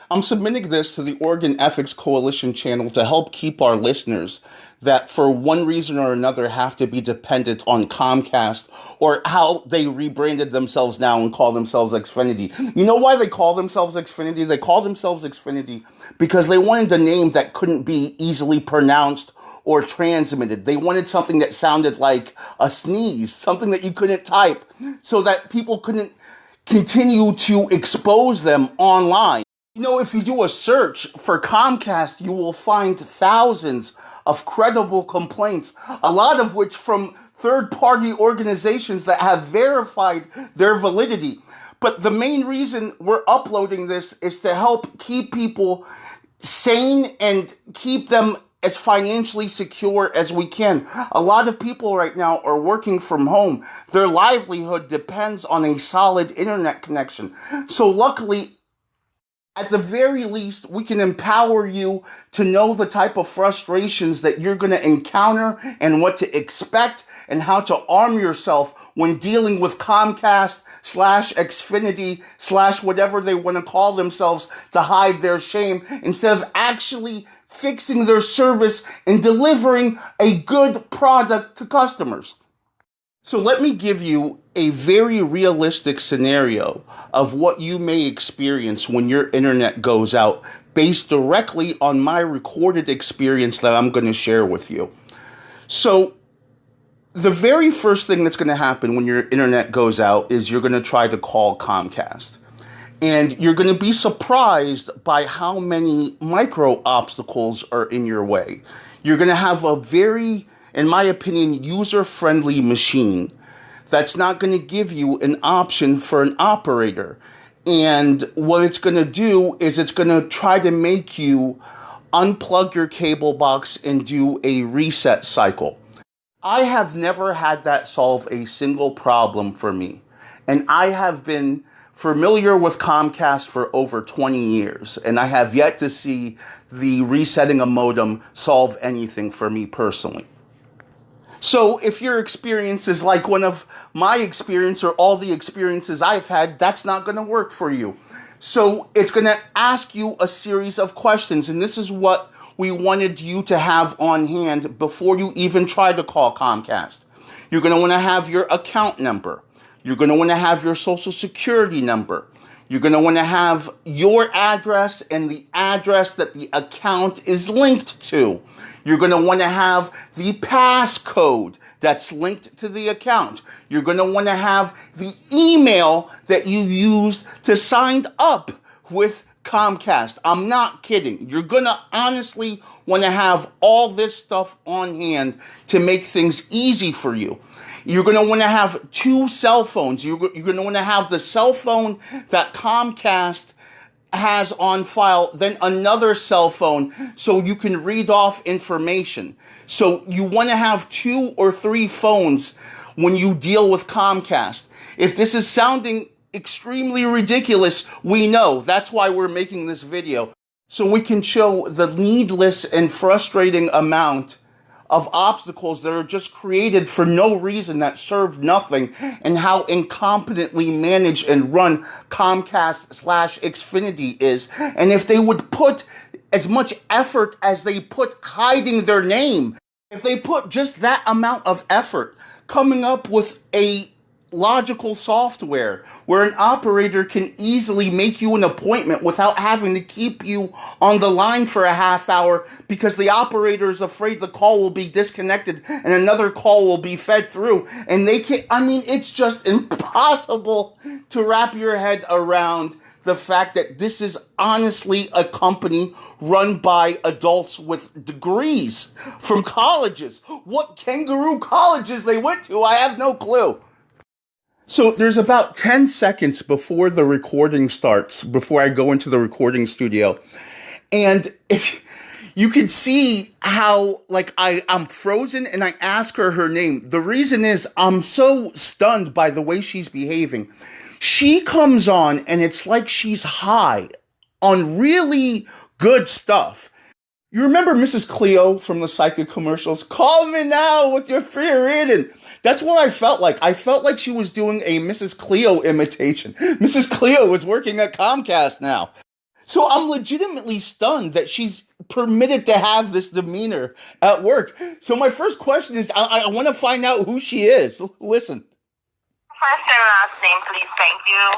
I'm submitting this to the Oregon Ethics Coalition channel to help keep our listeners that for one reason or another have to be dependent on Comcast or how they rebranded themselves now and call themselves Xfinity. You know why they call themselves Xfinity? They call themselves Xfinity because they wanted a name that couldn't be easily pronounced or transmitted. They wanted something that sounded like a sneeze, something that you couldn't type, so that people couldn't continue to expose them online. You know, if you do a search for Comcast, you will find thousands of credible complaints, a lot of which from third-party organizations that have verified their validity. But the main reason we're uploading this is to help keep people sane and keep them as financially secure as we can. A lot of people right now are working from home. Their livelihood depends on a solid internet connection. So luckily, at the very least, we can empower you to know the type of frustrations that you're going to encounter and what to expect and how to arm yourself when dealing with Comcast / Xfinity / whatever they want to call themselves to hide their shame, instead of actually fixing their service and delivering a good product to customers. So let me give you a very realistic scenario of what you may experience when your internet goes out based directly on my recorded experience that I'm going to share with you. So the very first thing that's going to happen when your internet goes out is you're going to try to call Comcast. And you're going to be surprised by how many micro obstacles are in your way. You're going to have a very, in my opinion, user-friendly machine that's not going to give you an option for an operator. And what it's going to do is it's going to try to make you unplug your cable box and do a reset cycle. I have never had that solve a single problem for me. And I have been familiar with Comcast for over 20 years, and I have yet to see the resetting a modem solve anything for me personally. So if your experience is like one of my experience or all the experiences I've had, that's not going to work for you. So it's going to ask you a series of questions, and this is what we wanted you to have on hand before you even try to call Comcast. You're going to want to have your account number. You're going to want to have your social security number. You're going to want to have your address and the address that the account is linked to. You're going to want to have the passcode that's linked to the account. You're going to want to have the email that you used to sign up with Comcast. I'm not kidding. You're going to honestly want to have all this stuff on hand to make things easy for you. You're going to want to have two cell phones. You're going to want to have the cell phone that Comcast has on file, then another cell phone so you can read off information. So you want to have 2 or 3 phones when you deal with Comcast. If this is sounding extremely ridiculous, we know. That's why we're making this video. So we can show the needless and frustrating amount of obstacles that are just created for no reason, that serve nothing, and how incompetently managed and run Comcast / Xfinity is. And if they would put as much effort as they put hiding their name, if they put just that amount of effort coming up with a logical software where an operator can easily make you an appointment without having to keep you on the line for a half hour because the operator is afraid the call will be disconnected and another call will be fed through, and they can't. I mean, it's just impossible to wrap your head around the fact that this is honestly a company run by adults with degrees from colleges. What kangaroo colleges they went to, I have no clue. So there's about 10 seconds before the recording starts, before I go into the recording studio. And you can see how, like, I'm frozen and I ask her name. The reason is I'm so stunned by the way she's behaving. She comes on and it's like she's high on really good stuff. You remember Mrs. Cleo from the Psychic commercials? Call me now with your fear hidden. That's what I felt like. I felt like she was doing a Mrs. Cleo imitation. Mrs. Cleo was working at Comcast now. So I'm legitimately stunned that she's permitted to have this demeanor at work. So my first question is, I want to find out who she is. Listen. First and last name, please. Thank you.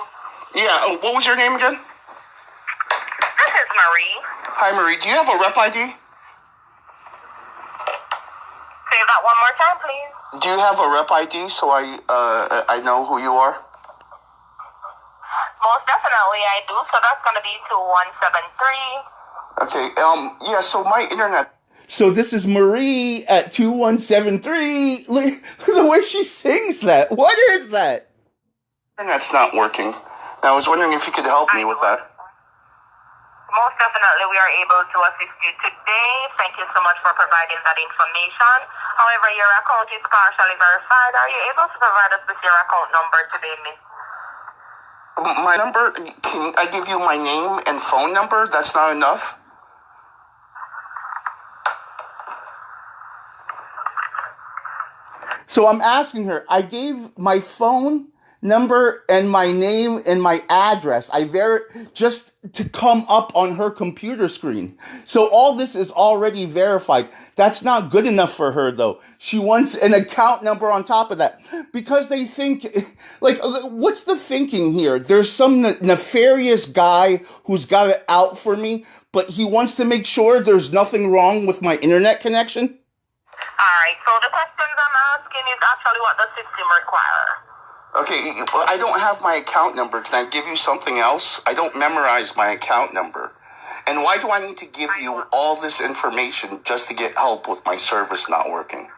Yeah, what was your name again? This is Marie. Hi, Marie. Do you have a rep ID? Say that one more time, please. Do you have a rep ID so I know who you are? Most definitely I do. So that's going to be 2173. Okay. Yeah. So my internet. So this is Marie at 2173. Look at the way she sings that. What is that? Internet's not working. I was wondering if you could help me with that. Most definitely we are able to assist you today. Thank you so much for providing that information. However, your account is partially verified. Are you able to provide us with your account number today, Miss? My number, can I give you my name and phone number? That's not enough? So I'm asking her, I gave my phone number and my name and my address. Just to come up on her computer screen. So all this is already verified. That's not good enough for her though. She wants an account number on top of that because they think, like, what's the thinking here? There's some nefarious guy who's got it out for me, but he wants to make sure there's nothing wrong with my internet connection. All right. So the questions I'm asking is actually what the system requires. Okay, well, I don't have my account number. Can I give you something else? I don't memorize my account number. And why do I need to give you all this information just to get help with my service not working?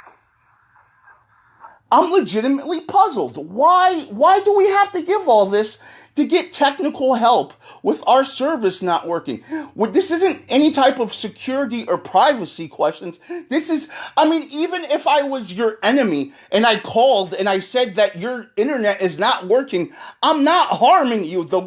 I'm legitimately puzzled. Why do we have to give all this to get technical help with our service not working? This isn't any type of security or privacy questions. This is, even if I was your enemy and I called and I said that your internet is not working, I'm not harming you. The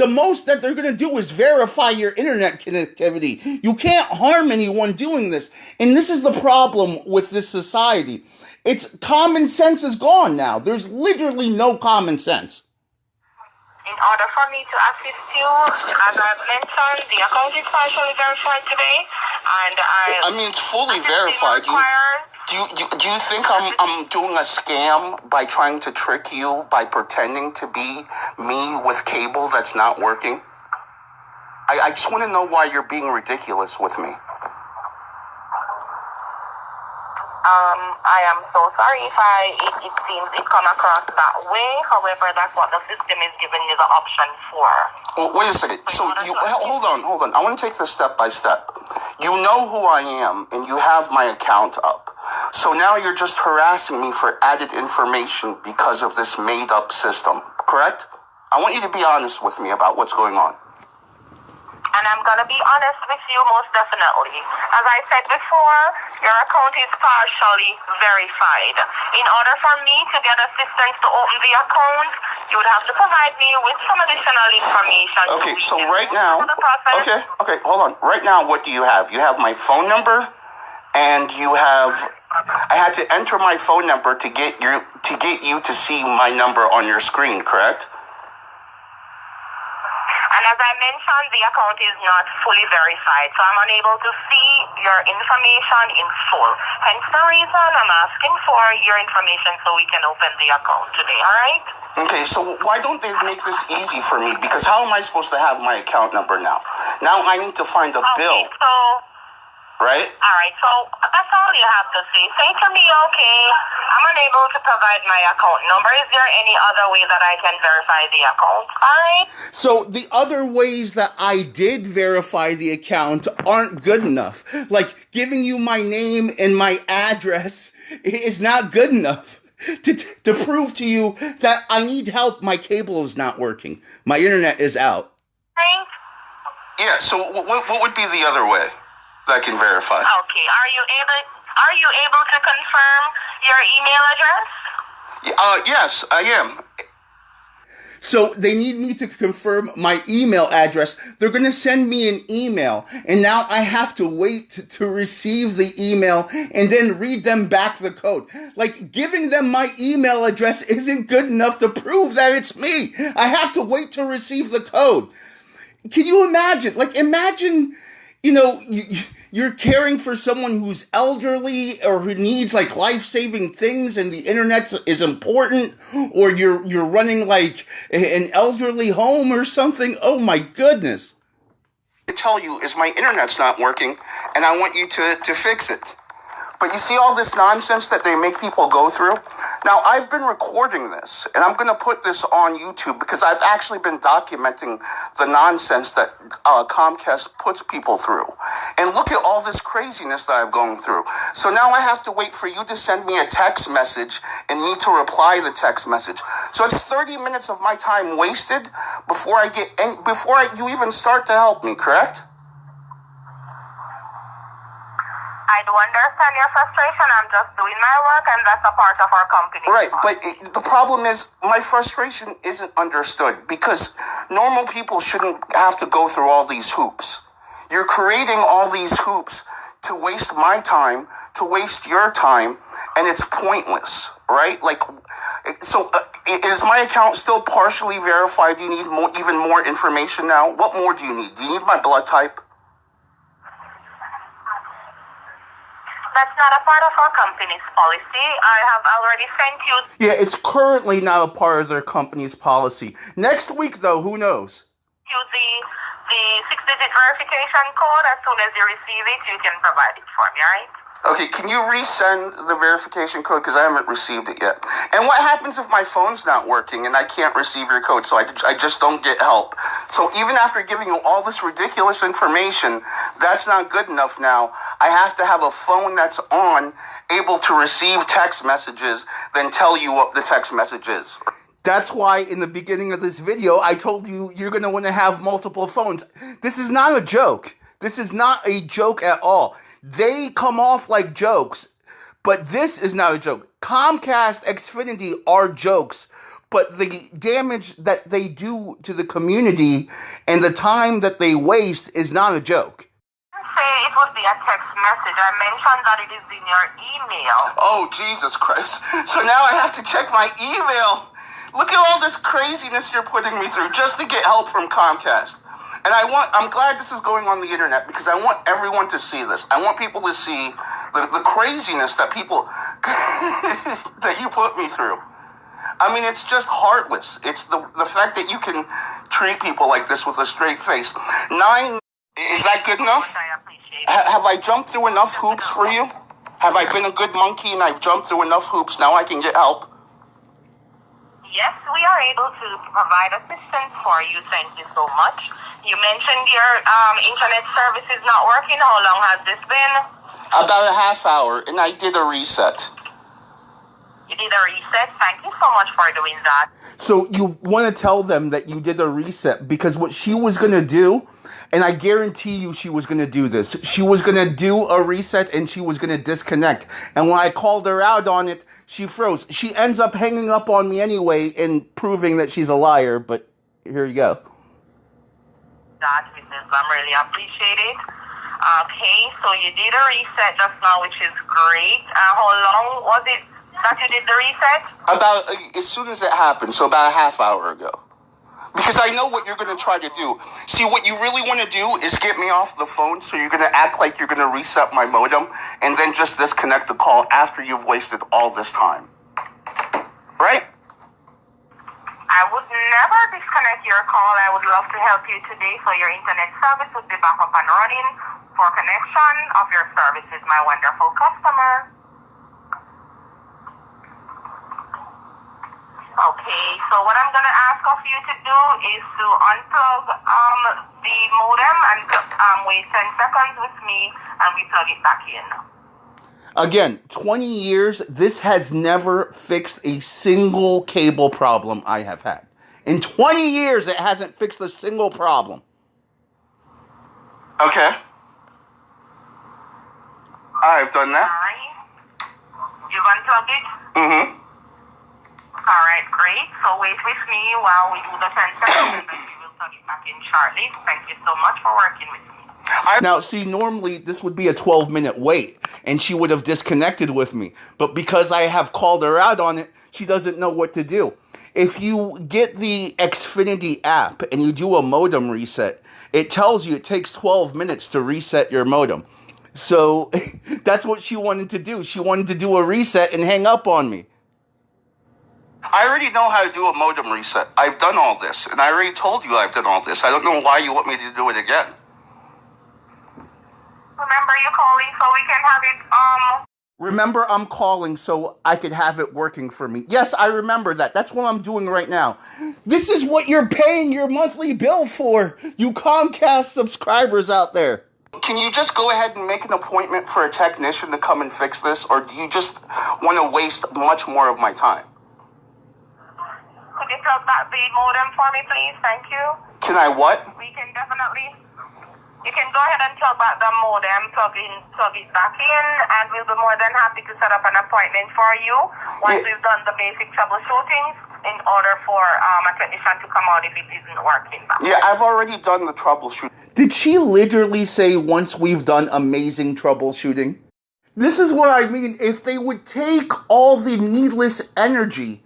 most that they're going to do is verify your internet connectivity. You can't harm anyone doing this. And this is the problem with this society. It's common sense is gone now. There's literally no common sense. In order for me to assist you, as I've mentioned, the account is partially verified today, and it's fully verified. Do you think I'm doing a scam by trying to trick you by pretending to be me with cable that's not working? I just want to know why you're being ridiculous with me. I am so sorry if it seems it come across that way. However, that's what the system is giving you the option for. Well, wait a second. So hold on. I want to take this step by step. You know who I am, and you have my account up. So now you're just harassing me for added information because of this made-up system, correct? I want you to be honest with me about what's going on. And I'm going to be honest with you most definitely. As I said before, your account is partially verified. In order for me to get assistance to open the account, you would have to provide me with some additional information. Okay, so right now, okay, hold on. Right now, what do you have? You have my phone number, and you have, I had to enter my phone number to get you to see my number on your screen, correct? And as I mentioned, the account is not fully verified, so I'm unable to see your information in full. Hence the reason I'm asking for your information so we can open the account today, all right? Okay, so why don't they make this easy for me? Because how am I supposed to have my account number now? Now I need to find a bill. Right? All right, so that's all you have to say. Say to me, okay, I'm unable to provide my account number. Is there any other way that I can verify the account? All right? So the other ways that I did verify the account aren't good enough. Like giving you my name and my address is not good enough to prove to you that I need help. My cable is not working. My internet is out. Right? Yeah, so what would be the other way that I can verify? Okay, are you able to confirm your email address? Yes, I am. So they need me to confirm my email address. They're going to send me an email, and now I have to wait to receive the email and then read them back the code. Like, giving them my email address isn't good enough to prove that it's me. I have to wait to receive the code. Can you imagine? Like, imagine, you're caring for someone who's elderly or who needs like life-saving things, and the internet is important, or you're running like an elderly home or something. Oh my goodness! To tell you is my internet's not working, and I want you to fix it. But you see all this nonsense that they make people go through? Now, I've been recording this, and I'm going to put this on YouTube because I've actually been documenting the nonsense that Comcast puts people through. And look at all this craziness that I've gone through. So now I have to wait for you to send me a text message and me to reply the text message. So it's 30 minutes of my time wasted before you even start to help me, correct? I do understand your frustration. I'm just doing my work, and that's a part of our company. Right, but the problem is my frustration isn't understood because normal people shouldn't have to go through all these hoops. You're creating all these hoops to waste my time, to waste your time, and it's pointless, right? Like, so is my account still partially verified? Do you need even more information now? What more do you need? Do you need my blood type? That's not a part of our company's policy. I have already sent you. Yeah, it's currently not a part of their company's policy. Next week, though, who knows? The 6-digit verification code. As soon as you receive it, you can provide it for me, all right? Okay, can you resend the verification code because I haven't received it yet? And what happens if my phone's not working and I can't receive your code, so I just don't get help? So even after giving you all this ridiculous information, that's not good enough now. I have to have a phone that's on, able to receive text messages, then tell you what the text message is. That's why in the beginning of this video, I told you you're going to want to have multiple phones. This is not a joke. This is not a joke at all. They come off like jokes, but this is not a joke. Comcast, Xfinity are jokes, but the damage that they do to the community and the time that they waste is not a joke. Say it would be a text message. I mentioned that it is in your email. Oh, Jesus Christ. So now I have to check my email. Look at all this craziness you're putting me through just to get help from Comcast. And I'm glad this is going on the internet because I want everyone to see this. I want people to see the craziness that people, that you put me through. I mean, it's just heartless. It's the fact that you can treat people like this with a straight face. 9, is that good enough? I appreciate it. Have I jumped through enough hoops for you? Have I been a good monkey and I've jumped through enough hoops? Now I can get help? Yes, we are able to provide assistance for you. Thank you so much. You mentioned your internet service is not working. How long has this been? About a half hour, and I did a reset. You did a reset? Thank you so much for doing that. So you want to tell them that you did a reset because what she was going to do, and I guarantee you she was going to do this, she was going to do a reset and she was going to disconnect. And when I called her out on it, she froze. She ends up hanging up on me anyway and proving that she's a liar, but here you go. That, Mrs. I really appreciate it. Okay, so you did a reset just now, which is great. How long was it that you did the reset? About as soon as it happened, so about a half hour ago. Because I know what you're going to try to do. See, what you really want to do is get me off the phone, so you're going to act like you're going to reset my modem and then just disconnect the call after you've wasted all this time. Right? I would never disconnect your call. I would love to help you today so your internet service would be back up and running for connection of your services, my wonderful customer. Okay, so what I'm going to ask of you to do is to unplug the modem and wait 10 seconds with me and we plug it back in. Again, 20 years, this has never fixed a single cable problem I have had. In 20 years, it hasn't fixed a single problem. Okay. I've done that. Alright. You've unplugged it? Mm-hmm. Alright, great. So wait with me while we do the 10 seconds and then we will plug it back in shortly. Thank you so much for working with me. Now, see, normally this would be a 12-minute wait, and she would have disconnected with me. But because I have called her out on it, she doesn't know what to do. if you get the Xfinity app and you do a modem reset, it tells you it takes 12 minutes to reset your modem. So that's what she wanted to do. She wanted to do a reset and hang up on me. I already know how to do a modem reset. I've done all this, and I already told you I've done all this. I don't know why you want me to do it again. Remember you calling so we can have it, Remember, I'm calling so I could have it working for me. Yes, I remember that. That's what I'm doing right now. This is what you're paying your monthly bill for, you Comcast subscribers out there. Can you just go ahead and make an appointment for a technician to come and fix this, or do you just want to waste much more of my time? Could you plug back the modem for me, please? Thank you. Can I what? We can definitely... You can go ahead and plug back the modem, plug it back in, and we'll be more than happy to set up an appointment for you once we've done the basic troubleshooting in order for a technician to come out if it isn't working back. Yeah, I've already done the troubleshooting. Did she literally say once we've done amazing troubleshooting? This is what I mean. If they would take all the needless energy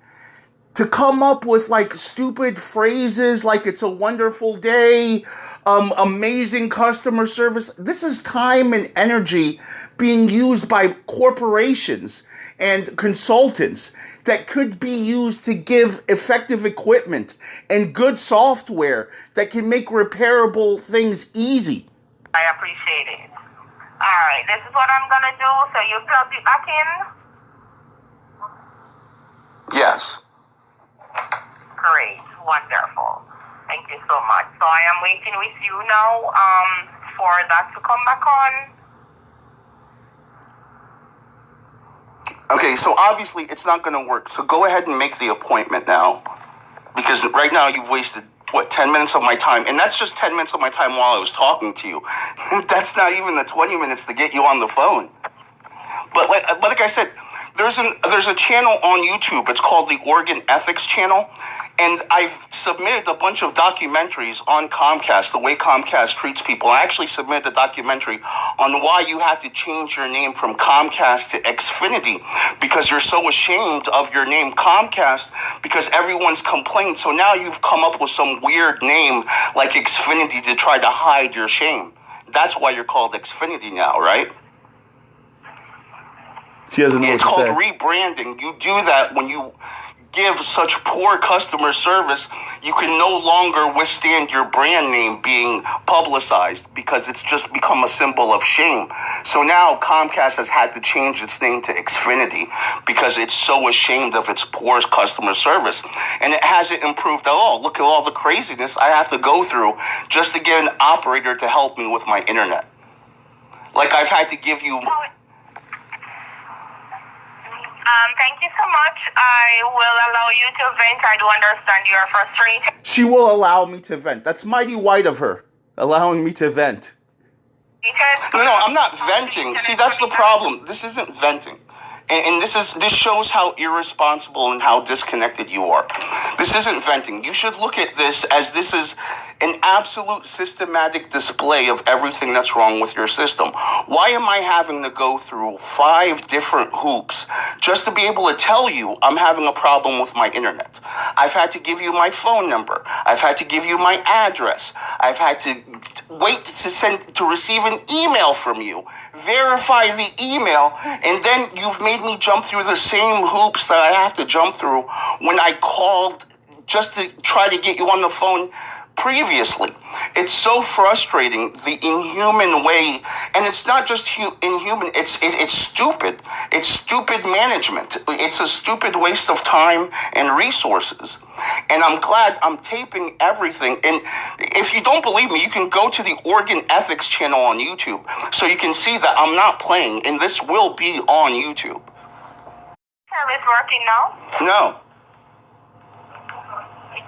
to come up with like stupid phrases like it's a wonderful day, amazing customer service. This is time and energy being used by corporations and consultants that could be used to give effective equipment and good software that can make repairable things easy. I appreciate it. Alright, this is what I'm gonna do. So you plugged it back in? Yes. Great, wonderful. Thank you so much. So I am waiting with you now for that to come back on. Okay, so obviously it's not going to work. So go ahead and make the appointment now. Because right now you've wasted, 10 minutes of my time? And that's just 10 minutes of my time while I was talking to you. That's not even the 20 minutes to get you on the phone. But like I said, there's a channel on YouTube. It's called the Organ Ethics Channel. And I've submitted a bunch of documentaries on Comcast, the way Comcast treats people. I actually submitted a documentary on why you had to change your name from Comcast to Xfinity because you're so ashamed of your name Comcast because everyone's complained. So now you've come up with some weird name like Xfinity to try to hide your shame. That's why you're called Xfinity now, right? She doesn't know It's what to called say. rebranding. You do that when you give such poor customer service, you can no longer withstand your brand name being publicized because it's just become a symbol of shame. So now Comcast has had to change its name to Xfinity because it's so ashamed of its poor customer service. And it hasn't improved at all. Look at all the craziness I have to go through just to get an operator to help me with my internet. Like I've had to give you... Thank you so much. I will allow you to vent. I do understand you are frustrated. She will allow me to vent. That's mighty white of her, allowing me to vent. No, I'm not venting. See, that's the problem. This isn't venting. And this shows how irresponsible and how disconnected you are. This isn't venting. You should look at this as this is an absolute systematic display of everything that's wrong with your system. Why am I having to go through 5 different hoops just to be able to tell you I'm having a problem with my internet? I've had to give you my phone number. I've had to give you my address. I've had to wait to receive an email from you, verify the email, and then you've made me jump through the same hoops that I have to jump through when I called just to try to get you on the phone previously. It's so frustrating, the inhuman way, and it's not just inhuman, it's stupid. It's stupid management. It's a stupid waste of time and resources. And I'm glad I'm taping everything. And if you don't believe me, you can go to the Organ Ethics channel on YouTube so you can see that I'm not playing, and this will be on YouTube. Is working now? No.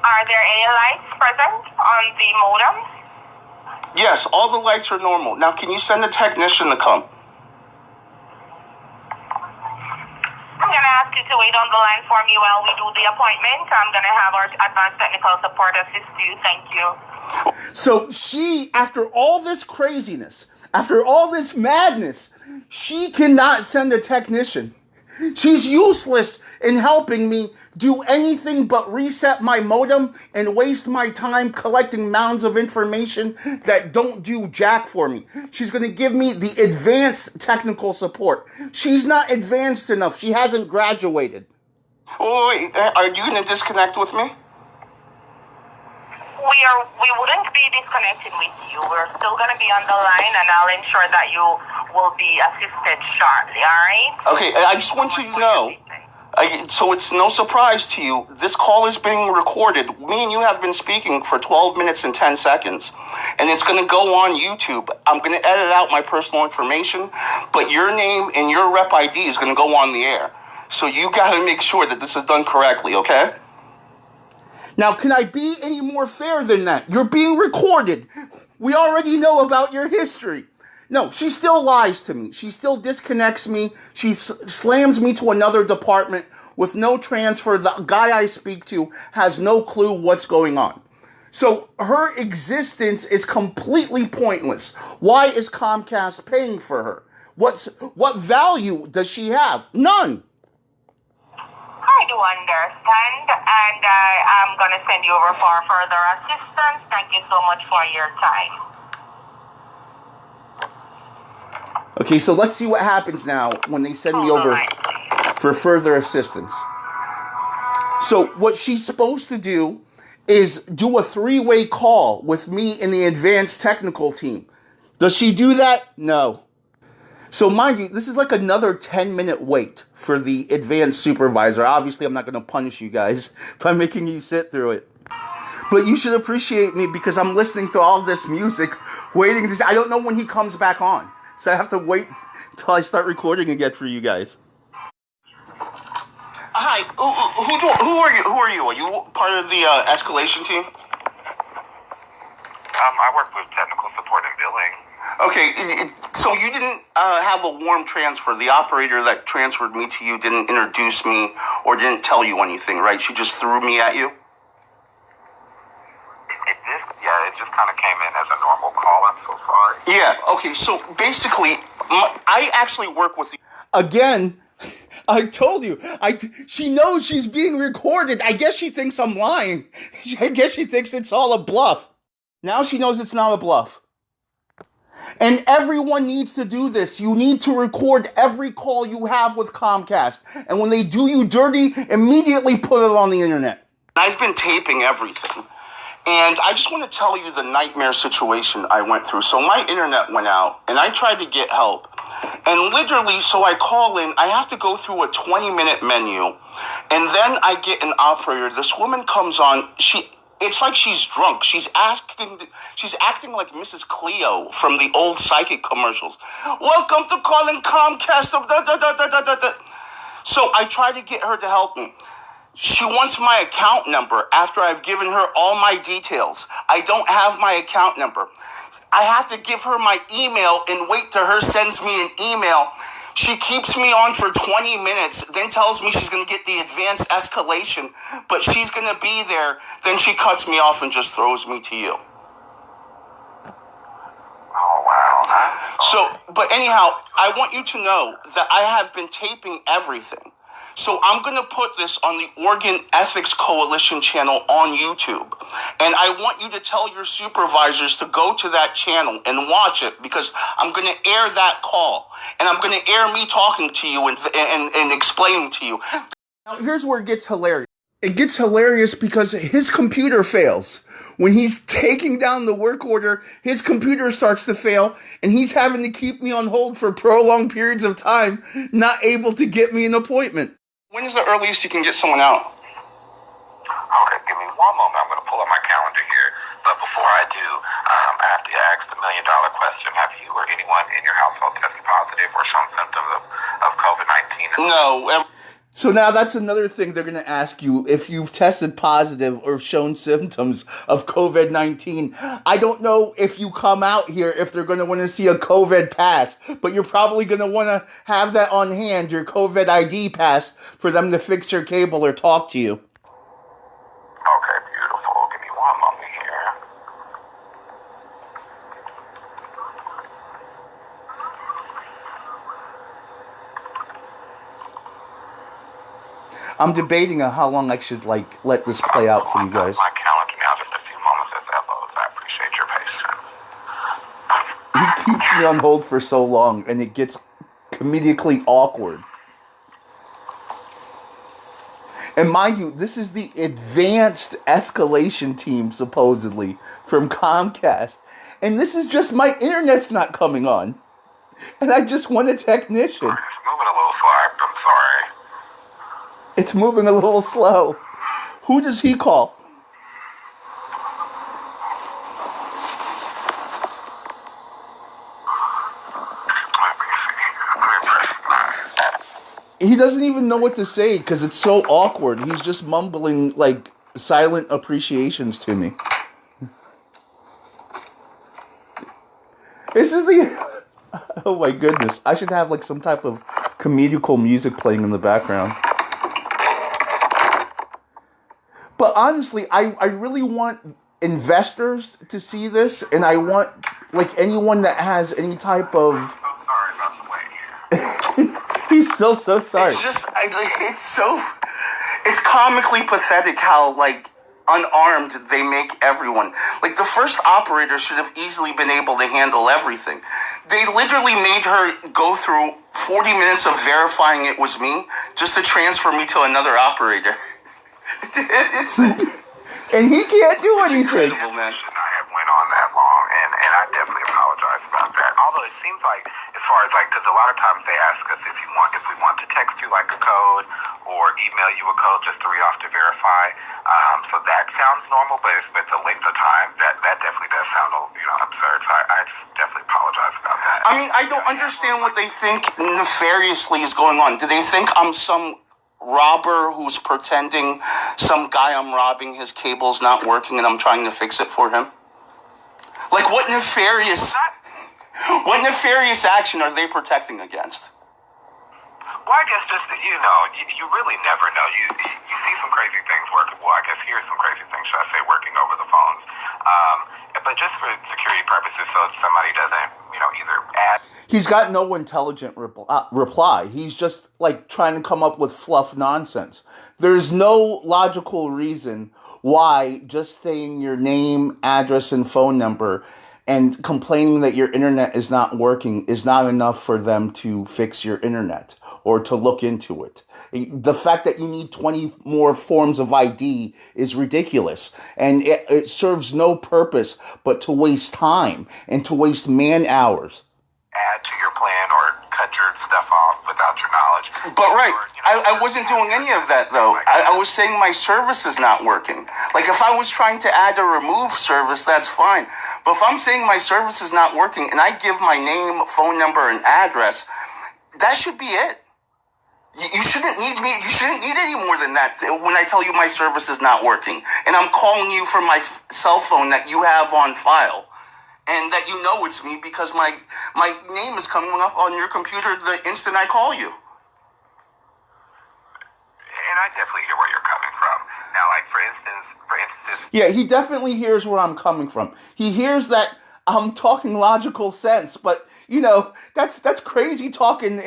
Are there any lights present on the modem? Yes, all the lights are normal. Now, can you send a technician to come? I'm going to ask you to wait on the line for me while we do the appointment. I'm going to have our advanced technical support assist you. Thank you. So she, after all this craziness, after all this madness, she cannot send a technician. She's useless in helping me do anything but reset my modem and waste my time collecting mounds of information that don't do jack for me. She's going to give me the advanced technical support. She's not advanced enough. She hasn't graduated. Oh, wait, are you going to disconnect with me? We wouldn't be disconnected with you. We're still going to be on the line, and I'll ensure that you will be assisted shortly, all right? Okay, I just want you to know, so it's no surprise to you, this call is being recorded. Me and you have been speaking for 12 minutes and 10 seconds, and it's going to go on YouTube. I'm going to edit out my personal information, but your name and your rep ID is going to go on the air. So you got to make sure that this is done correctly, okay? Now, can I be any more fair than that? You're being recorded. We already know about your history. No, she still lies to me. She still disconnects me. She slams me to another department with no transfer. The guy I speak to has no clue what's going on. So her existence is completely pointless. Why is Comcast paying for her? What value does she have? None. I do understand, and I'm going to send you over for further assistance. Thank you so much for your time. Okay, so let's see what happens now when they send me over for further assistance. So what she's supposed to do is do a 3-way call with me and the advanced technical team. Does she do that? No. So mind you, this is like another 10-minute wait for the advanced supervisor. Obviously, I'm not going to punish you guys by making you sit through it. But you should appreciate me because I'm listening to all this music, waiting to... I don't know when he comes back on. So I have to wait until I start recording again for you guys. Hi, who are you? Who are you? Are you part of the escalation team? I work with technical support and billing. Okay, so you didn't have a warm transfer. The operator that transferred me to you didn't introduce me or didn't tell you anything, right? She just threw me at you? It just kind of came in as a normal call. I'm so sorry. Yeah, okay, so basically, I actually work with... Again, I told you. She knows she's being recorded. I guess she thinks I'm lying. I guess she thinks it's all a bluff. Now she knows it's not a bluff. And everyone needs to do this. You need to record every call you have with Comcast. And when they do you dirty, immediately put it on the internet. I've been taping everything. And I just want to tell you the nightmare situation I went through. So my internet went out, and I tried to get help. And literally, so I call in, I have to go through a 20-minute menu. And then I get an operator. This woman comes on. It's like she's drunk. She's acting like Mrs. Cleo from the old psychic commercials. Welcome to calling Comcast. So I try to get her to help me. She wants my account number after I've given her all my details. I don't have my account number. I have to give her my email and wait till her sends me an email. She keeps me on for 20 minutes, then tells me she's going to get the advanced escalation, but she's going to be there. Then she cuts me off and just throws me to you. Oh, wow. So, but anyhow, I want you to know that I have been taping everything. So I'm going to put this on the Oregon Ethics Coalition channel on YouTube. And I want you to tell your supervisors to go to that channel and watch it because I'm going to air that call. And I'm going to air me talking to you and explaining to you. Now, here's where it gets hilarious. It gets hilarious because his computer fails. When he's taking down the work order, his computer starts to fail, and he's having to keep me on hold for prolonged periods of time, not able to get me an appointment. When is the earliest you can get someone out? Okay, give me one moment. I'm going to pull up my calendar here. But before I do, I have to ask the million-dollar question. Have you or anyone in your household tested positive or shown symptoms of COVID-19? No. So now that's another thing they're going to ask you if you've tested positive or shown symptoms of COVID-19. I don't know if you come out here if they're going to want to see a COVID pass, but you're probably going to want to have that on hand, your COVID ID pass, for them to fix your cable or talk to you. Okay, beautiful. Give me one moment here. I'm debating how long I should let this play out for you guys. My calendar now, just a few moments as that loads. I appreciate your patience. He keeps me on hold for so long, and it gets comedically awkward. And mind you, this is the advanced escalation team, supposedly, from Comcast. And this is just my internet's not coming on. And I just want a technician. It's moving a little slow. I'm sorry. It's moving a little slow. Who does he call? He doesn't even know what to say because it's so awkward. He's just mumbling silent appreciations to me. This is the... Oh my goodness. I should have some type of comedical music playing in the background. But honestly, I really want investors to see this, and I want anyone that has any type of... I'm so sorry about the wait here. He's still so sorry. It's just, it's comically pathetic how, unarmed they make everyone. The first operator should have easily been able to handle everything. They literally made her go through 40 minutes of verifying it was me just to transfer me to another operator. And he can't do anything. Incredible, man. Shouldn't I have went on that long, and I definitely apologize about that. Although it seems like, as far as because a lot of times they ask us if we want to text you a code or email you a code just to read off to verify. So that sounds normal, but if it's a length of time, that definitely does sound absurd. So I just definitely apologize about that. I mean, I don't understand what they think nefariously is going on. Do they think I'm some robber who's pretending some guy I'm robbing, his cable's not working and I'm trying to fix it for him? What nefarious action are they protecting against? Well, I guess just that, you really never know. You see some crazy things working. Well, I guess here's some crazy things, should I say, working over the phones. But just for security purposes, so if somebody doesn't, either add... He's got no intelligent reply. He's just, trying to come up with fluff nonsense. There's no logical reason why just saying your name, address, and phone number and complaining that your internet is not working is not enough for them to fix your internet or to look into it. The fact that you need 20 more forms of ID is ridiculous, and it serves no purpose but to waste time and to waste man hours. Add to your plan or cut your stuff off without your knowledge. But right, I wasn't doing any of that though. I was saying my service is not working. If I was trying to add a remove service, that's fine. But if I'm saying my service is not working and I give my name, phone number, and address, that should be it. You shouldn't need me. You shouldn't need any more than that when I tell you my service is not working. And I'm calling you from my cell phone that you have on file. And that you know it's me because my name is coming up on your computer the instant I call you. And I definitely hear where you're coming from. Now, for instance... Yeah, he definitely hears where I'm coming from. He hears that I'm talking logical sense, but, that's crazy talk in the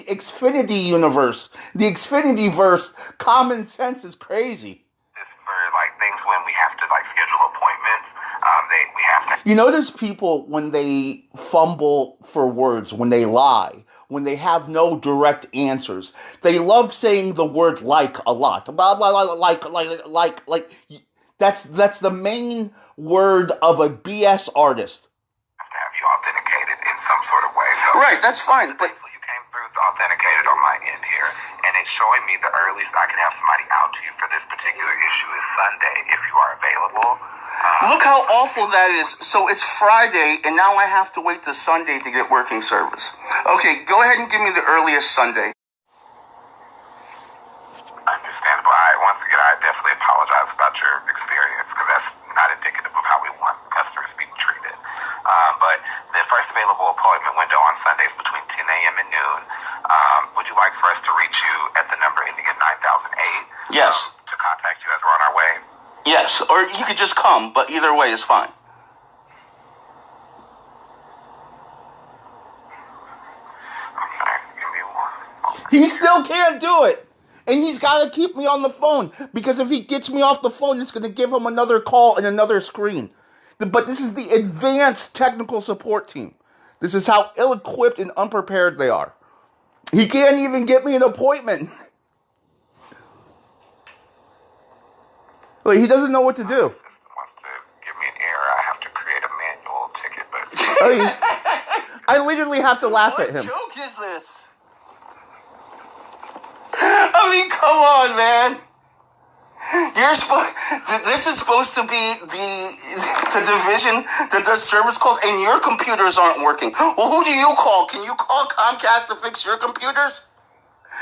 Xfinity universe. The Xfinity-verse, common sense is crazy. For, things when we have to, schedule appointments, we have to... You notice people, when they fumble for words, when they lie, when they have no direct answers, they love saying the word a lot. Blah, blah, blah, that's the main word of a BS artist. Have you authenticated in some sort of way. So right, that's fine. But you came through authenticated on my end here, and it's showing me the earliest I can have somebody out to you for this particular issue is Sunday, if you are available. Look how awful that is. So it's Friday, and now I have to wait to Sunday to get working service. Okay, go ahead and give me the earliest Sunday. Understandable. Once again, I definitely apologize about your experience, because that's not indicative of how we want customers being treated. But the first available appointment window on Sunday is between 10 a.m. and noon. Would you like for us to reach you at the number ending in 9008? Yes. To contact you as we're on our way? Yes, or you could just come, but either way is fine. Okay, give me one moment. He still can't do it. And he's got to keep me on the phone, because if he gets me off the phone, it's going to give him another call and another screen. But this is the advanced technical support team. This is how ill-equipped and unprepared they are. He can't even get me an appointment. Like, he doesn't know what to do. Wants to give me an error. I have to create a manual ticket, but I literally have to laugh at him. What joke is this? I mean, come on, man. This is supposed to be the division that does service calls, and your computers aren't working. Well, who do you call? Can you call Comcast to fix your computers?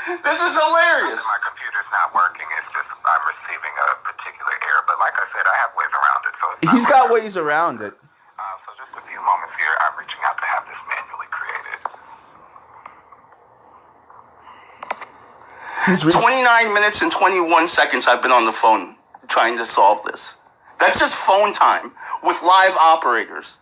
This is hilarious. my computer's not working. It's just I'm receiving a particular error. But like I said, I have ways around it. So He's got ways around it. So just a few moments here. I'm reaching out to have this manually created. 29 minutes and 21 seconds I've been on the phone trying to solve this. That's just phone time with live operators.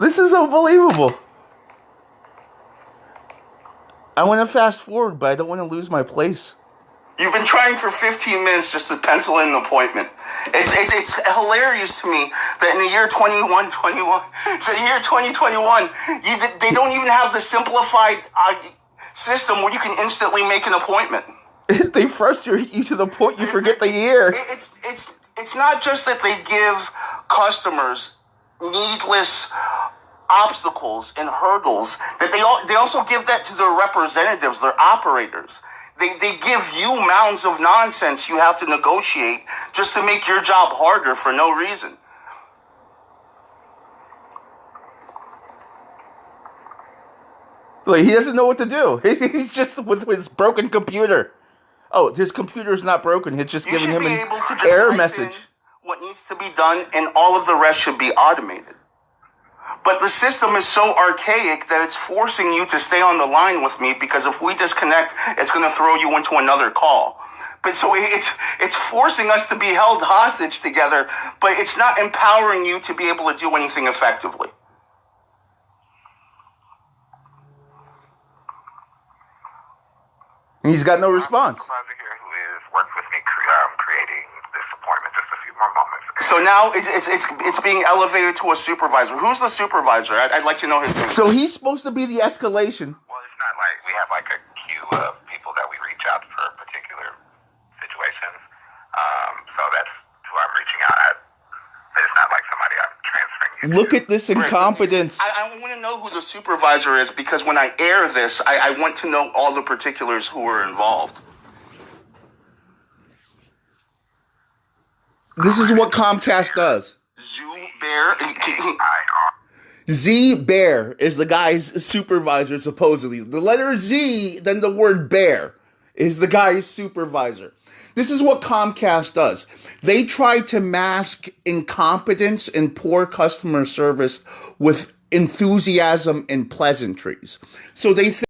This is unbelievable. I want to fast forward, but I don't want to lose my place. You've been trying for 15 minutes just to pencil in an appointment. It's hilarious to me that in the year 2021, they don't even have the simplified system where you can instantly make an appointment. They frustrate you to the point you forget the year. It's not just that they give customers needless obstacles and hurdles, that they also give that to their representatives, their operators. They give you mounds of nonsense you have to negotiate just to make your job harder for no reason. Like, he doesn't know what to do. He's just with his broken computer. Oh, his computer's not broken. It's just giving him an error message. What needs to be done, and all of the rest should be automated. But the system is so archaic that it's forcing you to stay on the line with me, because if we disconnect, it's going to throw you into another call. But so it's forcing us to be held hostage together, but it's not empowering you to be able to do anything effectively. And he's got no response. Supervisor here who is worked with me creating this appointment. Just a few more moments. So now it's being elevated to a supervisor. Who's the supervisor? I'd like to know his name. So he's supposed to be the escalation. Well, it's not like we have like a queue of people that we reach out for particular situations. So that's who I'm reaching out at. It's not like somebody I'm transferring you Look to. at this incompetence. I want to know who the supervisor is, because when I air this, I want to know all the particulars who are involved. This is what Comcast does. Z Bear is the guy's supervisor, supposedly. The letter Z, then the word bear, is the guy's supervisor. This is what Comcast does. They try to mask incompetence and poor customer service with enthusiasm and pleasantries. So they think